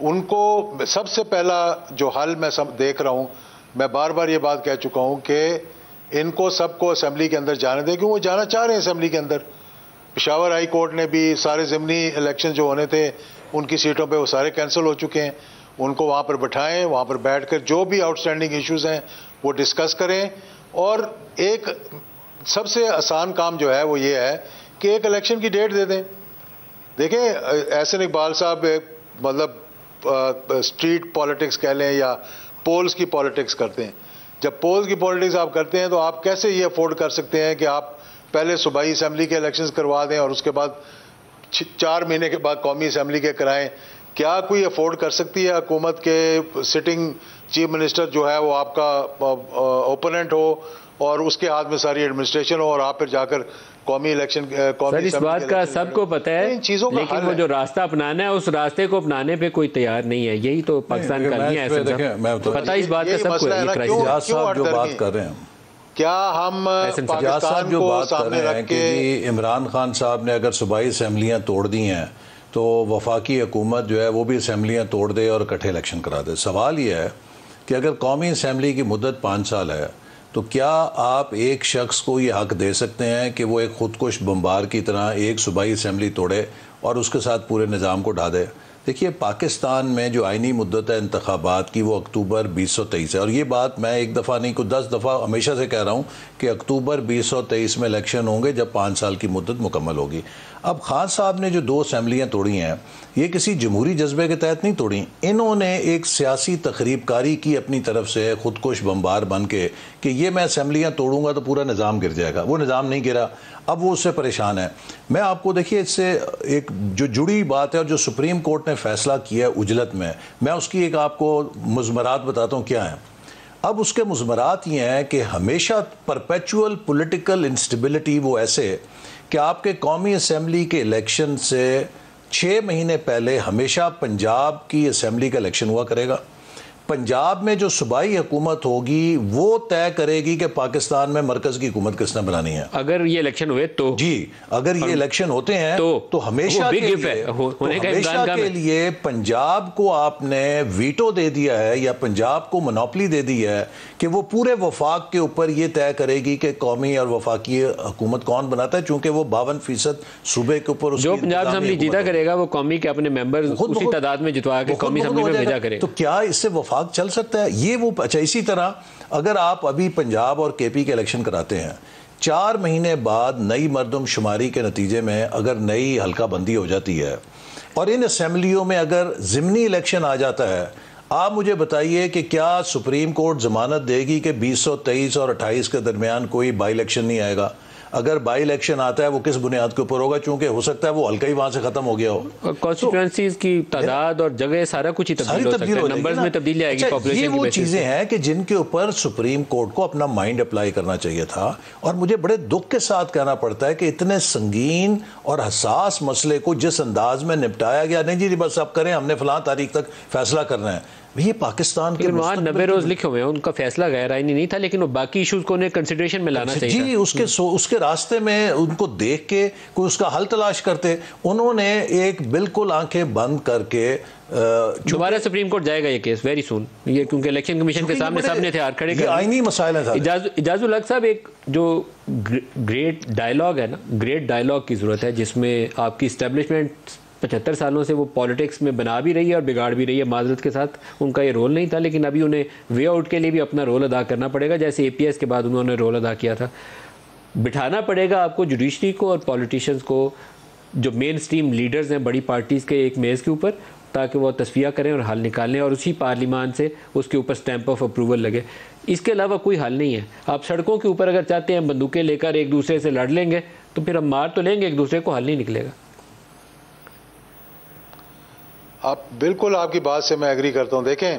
उनको सबसे पहला जो हल मैं देख रहा हूँ, मैं बार बार ये बात कह चुका हूँ कि इनको सबको असेंबली के अंदर जाने दें, क्योंकि वो जाना चाह रहे हैं असेंबली के अंदर। पेशावर हाई कोर्ट ने भी सारे ज़िमनी इलेक्शन जो होने थे उनकी सीटों पे वो सारे कैंसिल हो चुके हैं। उनको वहाँ पर बिठाएं, वहाँ पर बैठकर जो भी आउटस्टैंडिंग इश्यूज़ हैं वो डिस्कस करें। और एक सबसे आसान काम जो है वो ये है कि एक इलेक्शन की डेट दे दें। देखें, एहसन इकबाल साहब मतलब स्ट्रीट पॉलिटिक्स कह लें या पोल्स की पॉलिटिक्स करते हैं। जब पोल्स की पॉलिटिक्स आप करते हैं तो आप कैसे ये अफोर्ड कर सकते हैं कि आप पहले सूबाई असेंबली के इलेक्शंस करवा दें और उसके बाद 4 महीने के बाद कौमी असेंबली के कराएं? क्या कोई अफोर्ड कर सकती है हुकूमत के सिटिंग चीफ मिनिस्टर जो है वो आपका ओपोनेंट हो और उसके हाथ में सारी एडमिनिस्ट्रेशन हो और आप फिर जाकर कौमी इलेक्शन सर, इस बात का सबको पता है, लेकिन वो जो रास्ता अपनाना है उस रास्ते को अपनाने पे कोई तैयार नहीं है। यही तो पाकिस्तान का नहीं है, पता इस बात का सबको। जो बात कर रहे हैं, क्या हम पाकिस्तान जो को बात कर रहे हैं कि इमरान खान साहब ने अगर सूबाई असेंबलियाँ तोड़ दी हैं तो वफाकी हुकूमत जो है वो भी असेंबलियाँ तोड़ दे और इकट्ठे इलेक्शन करा दे। सवाल ये है कि अगर कौमी असेंबली की मुद्दत 5 साल है तो क्या आप एक शख्स को ये हक दे सकते हैं कि वो एक खुदकुश बम्बार की तरह एक सूबाई असेंबली तोड़े और उसके साथ पूरे निज़ाम को ढा दे? देखिए, पाकिस्तान में जो आइनी मुद्दत है इंतखाबात की वो अक्टूबर 2023 है, और ये बात मैं एक दफ़ा नहीं, कुछ 10 दफ़ा हमेशा से कह रहा हूँ कि अक्टूबर 2023 में इलेक्शन होंगे जब 5 साल की मुद्दत मुकम्मल होगी। अब खान साहब ने जो 2 असेंबलियाँ तोड़ी हैं ये किसी जमहूरी जज्बे के तहत नहीं तोड़ी, इन्होंने एक सियासी तकरीबकारी की अपनी तरफ से खुदकुश बम्बार बन के कि ये मैं असेंबलियाँ तोड़ूंगा तो पूरा निज़ाम गिर जाएगा। वो निज़ाम नहीं गिरा, अब वो उससे परेशान है। मैं आपको देखिए इससे एक जो जुड़ी बात है और जो सुप्रीम कोर्ट ने फैसला किया है उजलत में, मैं उसकी एक आपको मुज़मरात बताता हूँ क्या है। अब उसके मुज़मरात ये हैं कि हमेशा परपेचुअल पॉलिटिकल इंस्टेबिलिटी वो ऐसे कि आपके कौमी असेंबली के इलेक्शन से 6 महीने पहले हमेशा पंजाब की असेंबली का इलेक्शन हुआ करेगा। पंजाब में जो सूबाई हुकूमत होगी वो तय करेगी कि पाकिस्तान में मरकज की हुकूमत किसने बनानी है। अगर ये इलेक्शन हुए तो जी, अगर ये इलेक्शन होते हैं तो हमेशा के लिए पंजाब को आपने वीटो दे दिया है या पंजाब को मोनोपली दे दी है कि वो पूरे वफाक के ऊपर ये तय करेगी कि कौमी और वफाकी हुकूमत कौन बनाता है, चूंकि वो 52% सूबे के ऊपर जो पंजाब असेंबली जीता करेगा वो कौमी के अपने मेंबर उसी तादाद में जितवा के कौमी असेंबली में भेजा करेगा। तो क्या इससे वफाक चल सकता है? ये वो अच्छा, इसी तरह अगर आप अभी पंजाब और KP के इलेक्शन कराते हैं, 4 महीने बाद नई मरदमशुमारी के नतीजे में अगर नई हल्का बंदी हो जाती है और इन असेंबलियों में अगर ज़िमनी इलेक्शन आ जाता है, आप मुझे बताइए कि क्या सुप्रीम कोर्ट जमानत देगी कि 2023 और 28 के दरमियान कोई बाई इलेक्शन नहीं आएगा? अगर बाई इलेक्शन आता है वो किस बुनियाद के ऊपर होगा? चूंकि हो सकता है वो हल्का ही वहां से खत्म हो गया हो। कॉन्स्टिट्यूएंसीज की तादाद और जगह सारा कुछ ही तब्दील हो सकता है, नंबर्स में तब्दीली आएगी। अच्छा, ये वो चीजें हैं कि जिनके ऊपर सुप्रीम कोर्ट को अपना माइंड अप्लाई करना चाहिए था। और मुझे बड़े दुख के साथ कहना पड़ता है कि इतने संगीन और हसास मसले को जिस अंदाज में निपटाया गया, नहीं जी बस आप करें, हमने फलां तारीख तक फैसला करना है, ये पाकिस्तान के वहाँ 90 रोज लिखे हुए हैं, उनका फैसला गैर आईनी नहीं था, लेकिन वो बाकी इश्यूज को उन्हें कंसिडरेशन में लाना चाहिए जी। उसके रास्ते में उनको देख के कोई उसका हल तलाश करते, उन्होंने एक बिल्कुल आंखें बंद करके दोबारा सुप्रीम कोर्ट जाएगा ये केस वेरी सून, ये क्योंकि इलेक्शन कमीशन के सामने सबने हथियार खड़े कर आईनी मसाइल है। इजाजुल हक साहब, एक जो ग्रेट डायलॉग है ना, ग्रेट डायलॉग की जरूरत है जिसमें आपकी इस्टेब्लिशमेंट 75 सालों से वो पॉलिटिक्स में बना भी रही है और बिगाड़ भी रही है। माजरत के साथ उनका ये रोल नहीं था, लेकिन अभी उन्हें वे आउट के लिए भी अपना रोल अदा करना पड़ेगा, जैसे APS के बाद उन्होंने रोल अदा किया था। बिठाना पड़ेगा आपको जुडिशरी को और पॉलिटिशियंस को, जो मेन स्ट्रीम लीडर्स हैं बड़ी पार्टीज़ के, एक मेज़ के ऊपर, ताकि वो तस्फिया करें और हल निकालें और उसी पार्लियामान से उसके ऊपर स्टैंप ऑफ अप्रूवल लगे। इसके अलावा कोई हल नहीं है। आप सड़कों के ऊपर अगर चाहते हैं बंदूकें लेकर एक दूसरे से लड़ लेंगे तो फिर हम मार तो लेंगे एक दूसरे को, हल नहीं निकलेगा। आप बिल्कुल, आपकी बात से मैं एग्री करता हूं। देखें,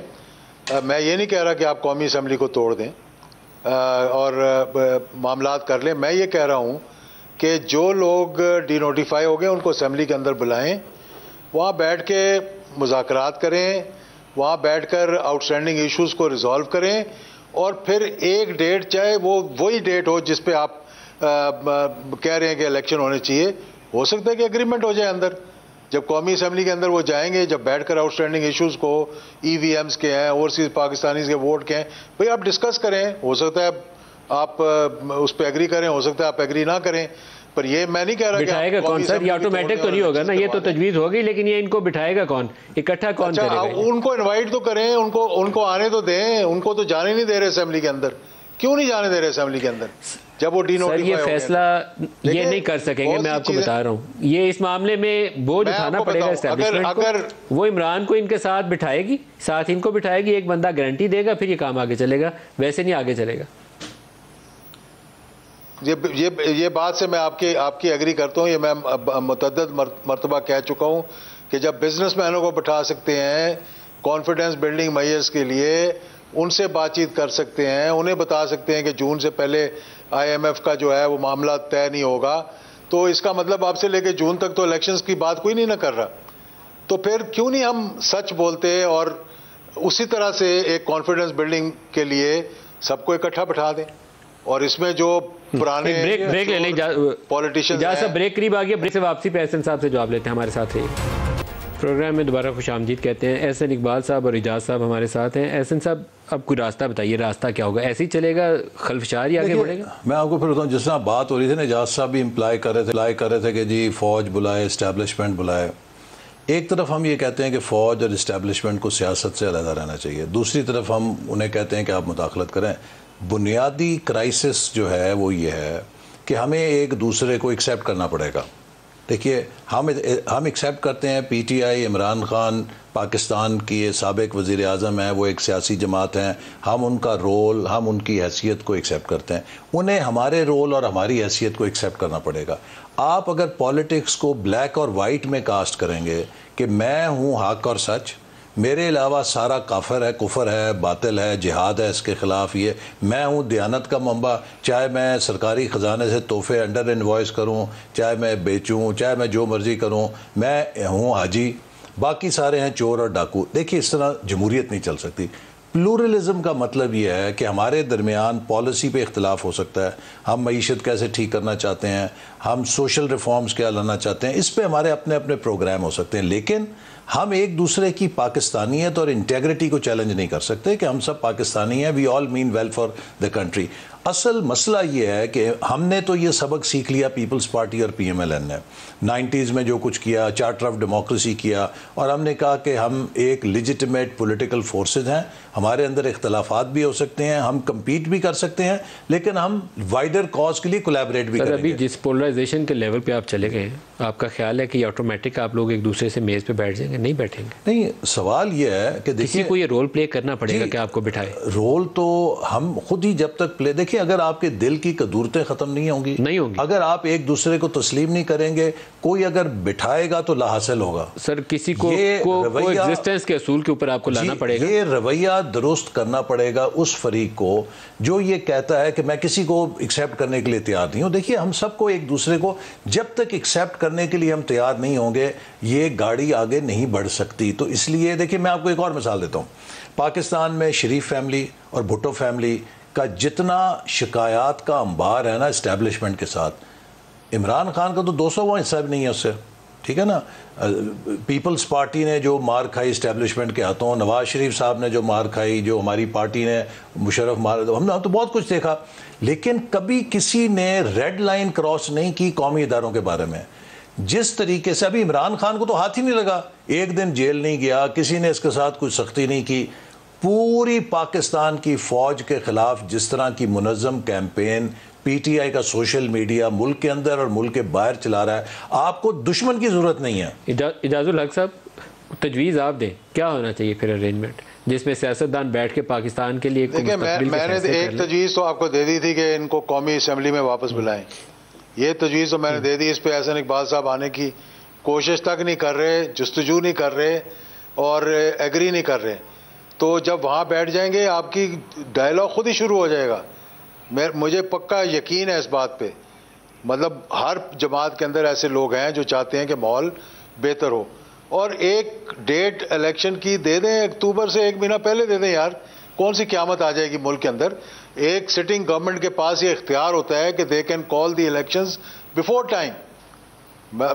मैं ये नहीं कह रहा कि आप कौमी असम्बली को तोड़ दें और मामलात कर लें। मैं ये कह रहा हूँ कि जो लोग डिनोटिफाई हो गए उनको असम्बली के अंदर बुलाएं, वहाँ बैठ के मुज़ाकरात करें, वहाँ बैठकर आउटस्टैंडिंग इश्यूज़ को रिजॉल्व करें और फिर एक डेट, चाहे वो वही डेट हो जिस पे आप कह रहे हैं कि इलेक्शन होने चाहिए, हो सकता है कि एग्रीमेंट हो जाए अंदर। जब कौमी असम्बली के अंदर वो जाएंगे, जब बैठकर आउटस्टैंडिंग इश्यूज़ को, EVMs के हैं, ओवरसीज पाकिस्तानीज के वोट के हैं, भाई आप डिस्कस करें। हो सकता है आप उस पर एग्री करें, हो सकता है आप एग्री ना करें, पर ये मैं नहीं कह रहा बिठाएगा कौन सर? ये ऑटोमेटिक तो नहीं होगा ना, ये तो तजवीज़ होगी, लेकिन ये इनको बिठाएगा कौन, इकट्ठा कौन करेगा? उनको इन्वाइट तो करें, उनको आने तो दें, उनको तो जाने नहीं दे रहे असम्बली के अंदर। क्यों नहीं जाने दे रहे असम्बली के अंदर जब वो सर ये फैसला ये नहीं कर सकेंगे, मैं आपको बता रहा हूँ। ये इस मामले में बोझ उठाना पड़ेगा एस्टेब्लिशमेंट को। वो इमरान को इनके साथ बिठाएगी, साथ इनको बिठाएगी, एक बंदा गारंटी देगा, फिर ये काम आगे चलेगा, वैसे नहीं आगे चलेगा। ये बात से मैं आपकी एग्री करता हूँ। ये मैं मुतअद्दिद मरतबा कह चुका हूँ कि जब बिजनेसमैनों को बिठा सकते हैं कॉन्फिडेंस बिल्डिंग मेजर्स के लिए, उनसे बातचीत कर सकते हैं, उन्हें बता सकते हैं कि जून से पहले IMF का जो है वो मामला तय नहीं होगा, तो इसका मतलब आपसे लेके जून तक तो इलेक्शंस की बात कोई नहीं ना कर रहा। तो फिर क्यों नहीं हम सच बोलते और उसी तरह से एक कॉन्फिडेंस बिल्डिंग के लिए सबको इकट्ठा बिठा दें। और इसमें जो पुराने ब्रेक ले लें पॉलिटिशियंस, ब्रेक करीब आ गया, ब्रेक से वापसी पे एहसन साहब से जवाब लेते हैं। हमारे साथ रहिए। प्रोग्राम में दोबारा खुश आमदीद कहते हैं। एहसन इकबाल साहब और इजाज़ साहब हमारे साथ हैं। एहसन साहब, अब कोई रास्ता बताइए, रास्ता क्या होगा? ऐसे ही चलेगा, खलफशार ही आगे बढ़ेगा? मैं आपको फिर बताऊँ, जिस तरह बात हो रही थी ना, इजाज़ साहब भी इम्प्लाई कर रहे थे कि जी फ़ौज बुलाए, इस्टेब्लिशमेंट बुलाए। एक तरफ हम ये कहते हैं कि फ़ौज और इस्टेब्लिशमेंट को सियासत से अलग रहना चाहिए, दूसरी तरफ हम उन्हें कहते हैं कि आप मुदाखलत करें। बुनियादी क्राइसिस जो है वो ये है कि हमें एक दूसरे को एक्सेप्ट करना पड़ेगा। देखिए, हम एक्सेप्ट करते हैं PTI, इमरान खान पाकिस्तान की साबिक वज़ीर आज़म है, वो एक सियासी जमात हैं, हम उनका रोल, हम उनकी हैसियत को एक्सेप्ट करते हैं, उन्हें हमारे रोल और हमारी हैसियत को एक्सेप्ट करना पड़ेगा। आप अगर पॉलिटिक्स को ब्लैक और वाइट में कास्ट करेंगे कि मैं हूँ हक और सच, मेरे अलावा सारा काफिर है, कुफर है, बातिल है, जिहाद है, इसके ख़िलाफ़ ये, मैं हूँ दयानत का मंबा, चाहे मैं सरकारी ख़जाने से तोहफे अंडर इनवॉइस करूँ, चाहे मैं बेचूँ, चाहे मैं जो मर्ज़ी करूँ, मैं हूँ हाजी, बाकी सारे हैं चोर और डाकू। देखिए, इस तरह जमहूरियत नहीं चल सकती। प्लूरलिज़म का मतलब ये है कि हमारे दरमियान पॉलिसी पे इख्तलाफ हो सकता है, हम मईशत कैसे ठीक करना चाहते हैं, हम सोशल रिफॉर्म्स क्या लाना चाहते हैं, इस पे हमारे अपने अपने प्रोग्राम हो सकते हैं, लेकिन हम एक दूसरे की पाकिस्तानियत और इंटेग्रिटी को चैलेंज नहीं कर सकते कि हम सब पाकिस्तानी हैं, we all mean well for the country. असल मसला ये है कि हमने तो ये सबक सीख लिया पीपल्स पार्टी और PMLN ने 90s में जो कुछ किया, चार्टर ऑफ डेमोक्रेसी किया, और हमने कहा कि हम एक लिजिटिमेट पॉलिटिकल फोर्सेस हैं, हमारे अंदर इख्तलाफात भी हो सकते हैं, हम कम्पीट भी कर सकते हैं, लेकिन हम वाइडर कॉज के लिए कोलैबोरेट भी करेंगे। अभी जिस पोलराइजेशन के लेवल पे आप चले गए हैं, आपका ख्याल है कि ऑटोमेटिक आप लोग एक दूसरे से मेज़ पे बैठ जाएंगे? नहीं बैठेंगे। नहीं, सवाल ये है कि देखिए, को ये रोल प्ले करना पड़ेगा कि आपको बिठाए। रोल तो हम खुद ही जब तक प्ले, देखिए, अगर आपके दिल की कदूरतें ख़त्म नहीं होंगी, अगर आप एक दूसरे को तस्लीम नहीं करेंगे, कोई अगर बिठाएगा तो लाहासिल होगा। सर, किसी को एग्जिस्टेंस के असूल के ऊपर आपको लाना पड़ेगा, ये रवैया दुरुस्त करना पड़ेगा उस फरीक को जो ये कहता है कि मैं किसी को एक्सेप्ट करने के लिए तैयार नहीं हूं। देखिए, हम सबको एक दूसरे को जब तक एक्सेप्ट करने के लिए हम तैयार नहीं होंगे, ये गाड़ी आगे नहीं बढ़ सकती। तो इसलिए देखिए, मैं आपको एक और मिसाल देता हूं। पाकिस्तान में शरीफ फैमिली और भुट्टो फैमिली का जितना शिकायत का अंबार है ना इस्टेब्लिशमेंट के साथ, इमरान खान का तो 200वां हिस्सा भी नहीं है उससे, ठीक है ना। पीपल्स पार्टी ने जो मार खाई इस्टेब्लिशमेंट के हाथों, नवाज शरीफ साहब ने जो मार खाई, जो हमारी पार्टी ने मुशर्रफ मार, हमने तो बहुत कुछ देखा, लेकिन कभी किसी ने रेड लाइन क्रॉस नहीं की कौमी इदारों के बारे में। जिस तरीके से अभी इमरान खान को तो हाथ ही नहीं लगा, एक दिन जेल नहीं गया, किसी ने इसके साथ कुछ सख्ती नहीं की। पूरी पाकिस्तान की फ़ौज के ख़िलाफ़ जिस तरह की मुनज़्ज़म कैंपेन PTI का सोशल मीडिया मुल्क के अंदर और मुल्क के बाहर चला रहा है, आपको दुश्मन की ज़रूरत नहीं है। इजाज़ुल हक साहब, तजवीज़ आप दें, क्या होना चाहिए फिर अरेंजमेंट जिसमें सियासतदान बैठ के पाकिस्तान के लिए? देखिए, मैंने एक तजवीज़ तो आपको दे दी थी कि इनको कौमी असम्बली में वापस बुलाएं। ये तजवीज़ तो मैंने दे दी, इस पर एहसन इकबाल साहब आने की कोशिश तक नहीं कर रहे, जुस्तजू नहीं कर रहे और एग्री नहीं कर रहे। तो जब वहाँ बैठ जाएंगे आपकी डायलॉग खुद ही शुरू हो जाएगा। मुझे पक्का यकीन है इस बात पे, मतलब हर जमात के अंदर ऐसे लोग हैं जो चाहते हैं कि माहौल बेहतर हो। और एक डेट इलेक्शन की दे दें, अक्टूबर से 1 महीना पहले दे दें यार, कौन सी क़यामत आ जाएगी मुल्क के अंदर। एक सिटिंग गवर्नमेंट के पास ये इख्तियार होता है कि they can call the elections before time.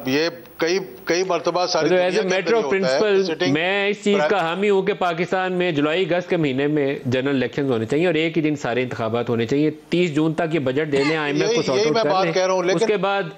ये कई मरतबा सारी तो as a matter of principle मैं इस चीज़ का हामी हूँ कि पाकिस्तान में जुलाई अगस्त के महीने में जनरल इलेक्शंस होने चाहिए और एक ही दिन सारे इंतखाबात होने चाहिए। 30 जून तक ये बजट दे लें, IMF को सॉर्ट आउट कर लें, उसके बाद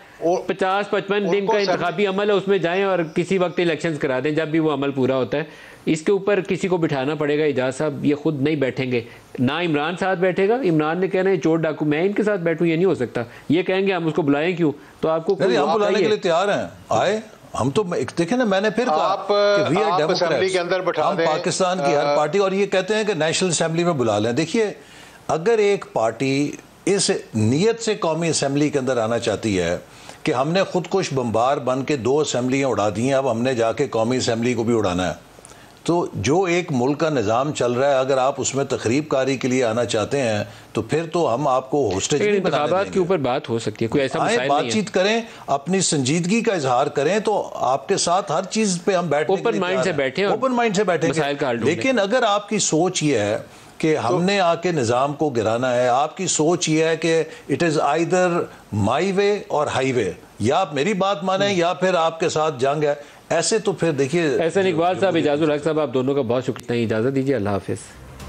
50-55 दिन का इंतखाबी अमल है, उसमें जाएं और किसी वक्त इलेक्शंस करा दें जब भी वो अमल पूरा होता है। इसके ऊपर किसी को बिठाना पड़ेगा। इजाज साहब ये खुद नहीं बैठेंगे, ना इमरान साथ बैठेगा। इमरान ने कहना है चोर डाकू, मैं इनके साथ बैठूं, ये नहीं हो सकता। ये कहेंगे हम उसको बुलाएं क्यों, तो आपको हम बुलाने के लिए तैयार हैं, आए हम तो देखें ना, मैंने फिर कहा कि वी आर डेमोक्रेट्स, हम पाकिस्तान की हर पार्टी, और ये कहते हैं कि नेशनल असेंबली में बुला लें। देखिए अगर एक पार्टी इस नीयत से कौमी असेंबली के अंदर आना चाहती है कि हमने खुदकुश बम्बार बन के 2 असेंबलियाँ उड़ा दी हैं, अब हमने जाके कौमी असेंबली को भी उड़ाना है, तो जो एक मुल्क का निज़ाम चल रहा है अगर आप उसमें तकरीब कारी के लिए आना चाहते हैं तो फिर तो हम आपको होस्टेज नहीं बनाने देंगे। के ऊपर बात हो सकती है, कोई ऐसा मसाइल नहीं है। बातचीत करें, अपनी संजीदगी का इजहार करें, तो आपके साथ हर चीज़ पे हम बैठने ओपन माइंड से बैठे, ओपन माइंड से बैठेंगे। लेकिन अगर आपकी सोच ये है कि हमने आके निज़ाम को गिराना है, आपकी सोच ये है कि इट इज़ आइदर माई वे और हाईवे, या आप मेरी बात माने या फिर आपके साथ जंग है, ऐसे तो फिर देखिए। एहसन इकबाल साहब, इजाजुल हक साहब, आप दोनों का बहुत शुक्रिया। इजाज़त दीजिए, अल्लाह हाफिज़।